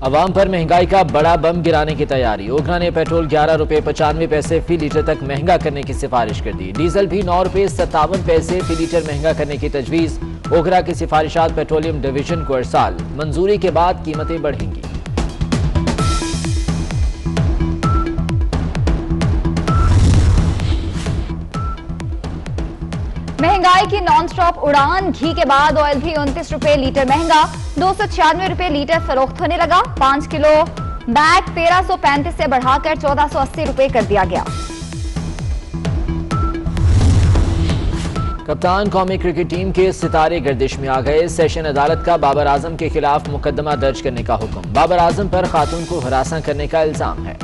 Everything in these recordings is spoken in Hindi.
अवाम पर महंगाई का बड़ा बम गिराने की तैयारी। ओखला ने पेट्रोल 11 रुपए 95 पैसे फी लीटर तक महंगा करने की सिफारिश कर दी। डीजल भी 9 रुपए 57 पैसे फी लीटर महंगा करने की तजवीज। ओखला की सिफारिशात पेट्रोलियम डिवीजन को अरसाल। मंजूरी के बाद कीमतें बढ़ेंगी। महंगाई की नॉन स्टॉप उड़ान। घी के बाद ऑयल भी 29 रुपए लीटर महंगा, 296 रुपए लीटर फरोख्त होने लगा। 5 किलो बैग 1335 से बढ़ाकर 1480 रुपए कर दिया गया। कप्तान कौमी क्रिकेट टीम के सितारे गर्दिश में आ गए। सेशन अदालत का बाबर आजम के खिलाफ मुकदमा दर्ज करने का हुक्म। बाबर आजम पर खातून को हरासा करने का इल्जाम है।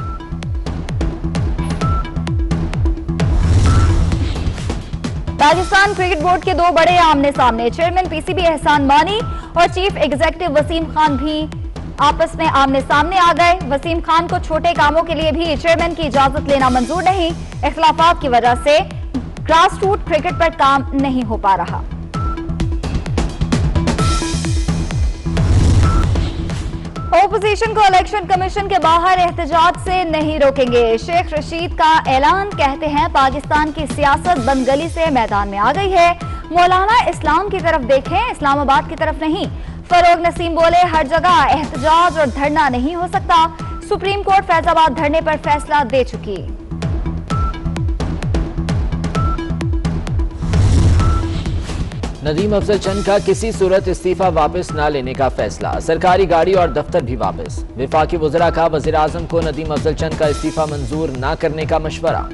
पाकिस्तान क्रिकेट बोर्ड के दो बड़े आमने सामने। चेयरमैन पीसीबी एहसान मानी और चीफ एग्जीक्यूटिव वसीम खान भी आपस में आमने सामने आ गए। वसीम खान को छोटे कामों के लिए भी चेयरमैन की इजाजत लेना मंजूर नहीं। इख्तिलाफात की वजह से ग्रास रूट क्रिकेट पर काम नहीं हो पा रहा। ओपोजिशन को इलेक्शन कमीशन के बाहर एहतजाज से नहीं रोकेंगे। शेख रशीद का ऐलान। कहते हैं पाकिस्तान की सियासत बंदगली से मैदान में आ गई है। मौलाना इस्लाम की तरफ देखें, इस्लामाबाद की तरफ नहीं। फरोग नसीम बोले हर जगह एहतजाज और धरना नहीं हो सकता। सुप्रीम कोर्ट फैजाबाद धरने पर फैसला दे चुकी। नदीम अफजल चंद का किसी सूरत इस्तीफा वापस न लेने का फैसला। सरकारी गाड़ी और दफ्तर भी वापस। विफाकी वज़रा का वज़ीर आज़म को नदीम अफजल चंद का इस्तीफा मंजूर न करने का मशवरा।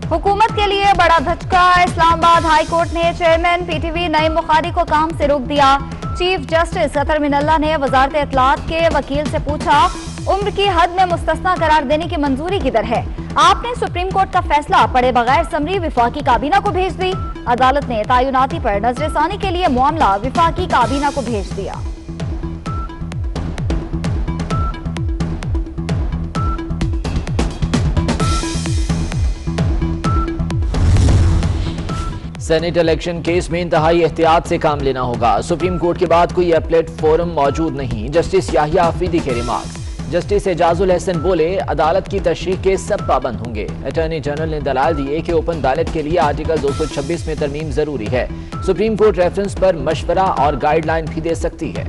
हुकूमत के लिए बड़ा धचका। इस्लामाबाद हाई कोर्ट ने चेयरमैन पीटीवी नईम बुखारी को काम से रोक दिया। चीफ जस्टिस अतर मिनल्ला ने वजारत इत्तलात के वकील से पूछा, उम्र की हद में मुस्तस्ना करार देने की मंजूरी किधर है? आपने सुप्रीम कोर्ट का फैसला पढ़े बगैर समरी विफाकी काबीना को भेज दी। अदालत ने तयनाती पर नजरसानी के लिए मामला विफाकी काबीना को भेज दिया। सेनेट इलेक्शन केस में इंतहाई एहतियात से काम लेना होगा। सुप्रीम कोर्ट के बाद कोई अपीलेट फोरम मौजूद नहीं। जस्टिस याहिया अफरीदी के रिमार्क्स। जस्टिस एजाजुल हसन बोले अदालत की तशरीह के सब पाबंद होंगे। अटॉर्नी जनरल ने दलाल दिए कि ओपन अदालत के लिए आर्टिकल 226 में तरमीम जरूरी है। सुप्रीम कोर्ट रेफरेंस पर मशवरा और गाइडलाइन भी दे सकती है।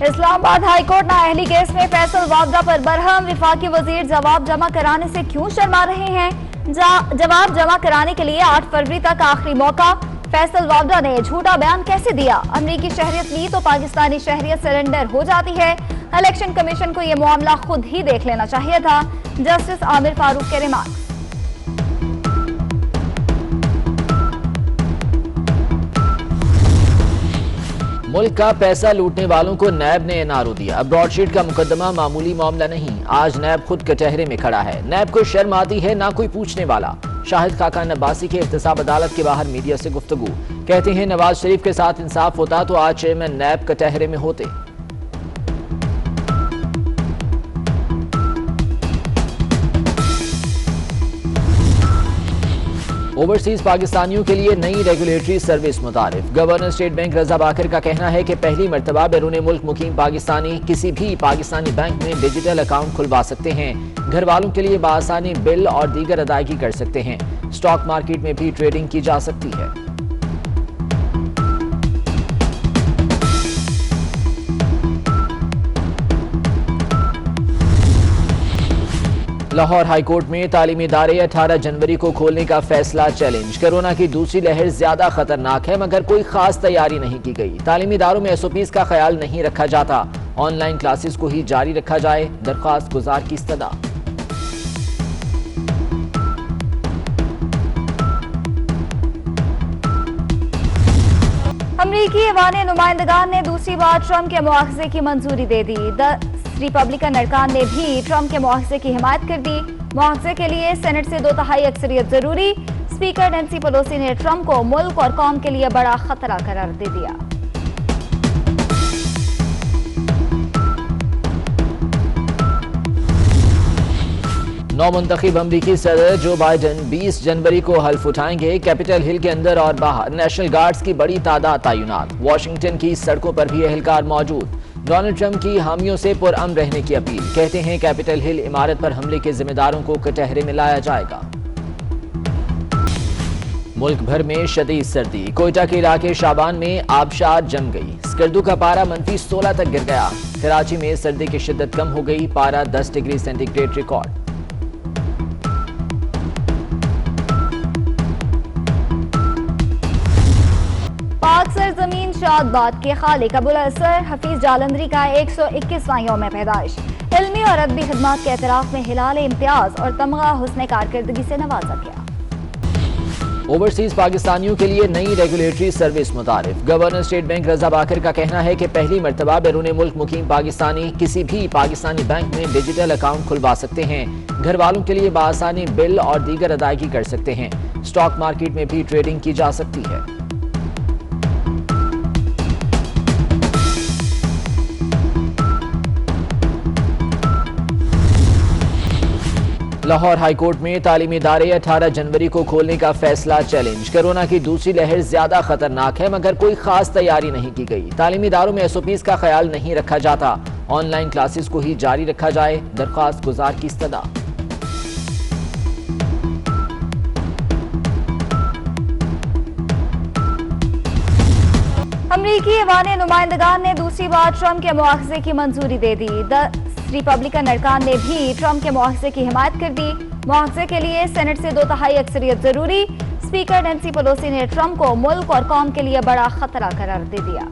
इस्लामाबाद हाईकोर्ट नाअहली केस में फैसल वावदा पर बरहम। विफाकी वजीर जवाब जमा कराने से क्यों शर्मा रहे हैं? जवाब जमा कराने के लिए 8 फरवरी तक आखिरी मौका। फैसल वावदा ने झूठा बयान कैसे दिया? अमरीकी शहरियत ली तो पाकिस्तानी शहरियत सरेंडर हो जाती है। इलेक्शन कमीशन को यह मामला खुद ही देख लेना चाहिए था। जस्टिस आमिर फारूक के रिमार्क। मुल्क का पैसा लूटने वालों को नैब ने एनआरओ दिया। ब्रॉडशीट का मुकदमा मामूली मामला नहीं। आज नैब खुद कचहरे में खड़ा है। नैब को शर्म आती है, ना कोई पूछने वाला। शाहिद खाका नब्बासी के एहतसाब अदालत के बाहर मीडिया से गुफ्तगू। कहते हैं नवाज शरीफ के साथ इंसाफ होता तो आज चेयरमैन नैब कचहरे में होते। ओवरसीज पाकिस्तानियों के लिए नई रेगुलेटरी सर्विस मुतारिफ। Governor State Bank Raza Baqir का कहना है कि पहली मर्तबा बैरून मुल्क मुकीम पाकिस्तानी किसी भी पाकिस्तानी बैंक में डिजिटल अकाउंट खुलवा सकते हैं। घर वालों के लिए बआसानी बिल और दीगर अदायगी कर सकते हैं। स्टॉक मार्केट में भी ट्रेडिंग की जा सकती है। लाहौर हाईकोर्ट में तालीमी इदारे 18 जनवरी को खोलने का फैसला चैलेंज। कोरोना की दूसरी लहर ज्यादा खतरनाक है मगर कोई खास तैयारी नहीं की गई। तालीमी इदारों में एसओपीज का ख्याल नहीं रखा जाता। ऑनलाइन क्लासेस को ही जारी रखा जाए, दरख्वास्त गुजार की इस्तदा। अमरीकी ऐवान नुमाइंदगान ने दूसरी बार ट्रंप के मुआवजे की मंजूरी दे दी। रिपब्लिकन अरकान ने भी ट्रंप के मुआवजे की हिमायत कर दी। मुआवजे के लिए सेनेट से 2/3 अक्सरियत जरूरी। स्पीकर नैंसी पेलोसी ने ट्रंप को मुल्क और कौम के लिए बड़ा खतरा करार दे दिया। नौ मुंतखब अमरीकी सदर जो बाइडन 20 जनवरी को हल्फ उठाएंगे। कैपिटल हिल के अंदर और बाहर नेशनल गार्ड्स की बड़ी तादाद तैनात। वॉशिंगटन की सड़कों पर भी एहलकार मौजूद। डोनाल्ड ट्रंप की हामियों से पुरअमन रहने की अपील। कहते हैं कैपिटल हिल इमारत पर हमले के जिम्मेदारों को कटहरे में लाया जाएगा। मुल्क भर में शदीद सर्दी। कोयटा के इलाके शाबान में आबशार जम गई। स्कर्दू का पारा -16 तक गिर गया। कराची में सर्दी की शिद्दत कम हो गई। पारा 10 डिग्री सेंटीग्रेड रिकॉर्ड। पाक सरजमीन शादबाद के खालिक अबुल असर हफीज जालंधरी का 121वां यौम पैदाइश। इल्मी और अदबी खिदमात के एतराफ में हिलाल इम्तियाज और तमगा हुस्न कारकर्दगी से नवाजा गया। ओवरसीज पाकिस्तानियों के लिए नई रेगुलेटरी सर्विस मुतारिफ। Governor State Bank Raza Baqir का कहना है कि पहली मरतबा बैरून मुल्क मुकीम पाकिस्तानी किसी भी पाकिस्तानी बैंक में डिजिटल अकाउंट खुलवा सकते हैं। घर वालों के लिए बआसानी बिल और दीगर अदायगी कर सकते हैं। स्टॉक मार्केट में भी ट्रेडिंग की जा सकती है। लाहौर हाई कोर्ट में तालीमी इदारे 18 जनवरी को खोलने का फैसला चैलेंज। कोरोना की दूसरी लहर ज्यादा खतरनाक है मगर कोई खास तैयारी नहीं की गई। तालीमी इदारों में SOPs का ख्याल नहीं रखा जाता। ऑनलाइन क्लासेस को ही जारी रखा जाए। दरख्वास्त गुजार की इस्तदा। अमरीकी ऐवान नुमाइंदगान ने दूसरी बार ट्रंप के मुआवजे की मंजूरी दे दी। रिपब्लिकन अरकान ने भी ट्रंप के मुआवजे की हिमायत कर दी। मुआवजे के लिए सेनेट से 2/3 अक्सरियत जरूरी। स्पीकर नैंसी पेलोसी ने ट्रंप को मुल्क और कौम के लिए बड़ा खतरा करार दे दिया।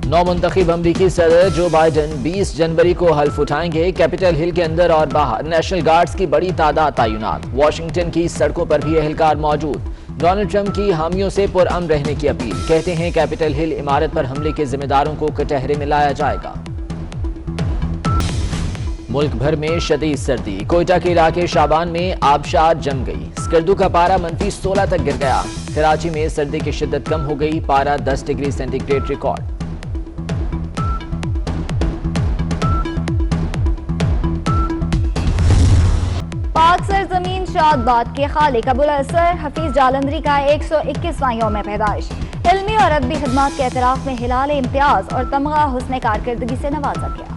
नौ मुंतखब अमरीकी सदर जो बाइडन 20 जनवरी को हल्फ उठाएंगे। कैपिटल हिल के अंदर और बाहर नेशनल गार्ड्स की बड़ी तादाद तैनात। वॉशिंगटन की सड़कों पर भी एहलकार मौजूद। डोनाल्ड ट्रंप की हामियों से पुरअमन रहने की अपील। कहते हैं कैपिटल हिल इमारत पर हमले के जिम्मेदारों को कटहरे में लाया जाएगा। मुल्क भर में शदीद सर्दी। कोयटा के इलाके शाबान में आबशार जम गई। स्कर्दू का पारा -16 तक गिर गया। कराची में सर्दी की शिद्दत कम हो गई। पारा 10 डिग्री सेंटीग्रेड रिकॉर्ड। पाक सरजमीन शादबाद के खालिक अबुल असर हफीज जालंधरी का 121वां यौम पैदाइश। इल्मी और अदबी खिदमात के एतराफ में हिलाल इम्तियाज और तमगा हुस्न कारकर्दगी से नवाजा गया।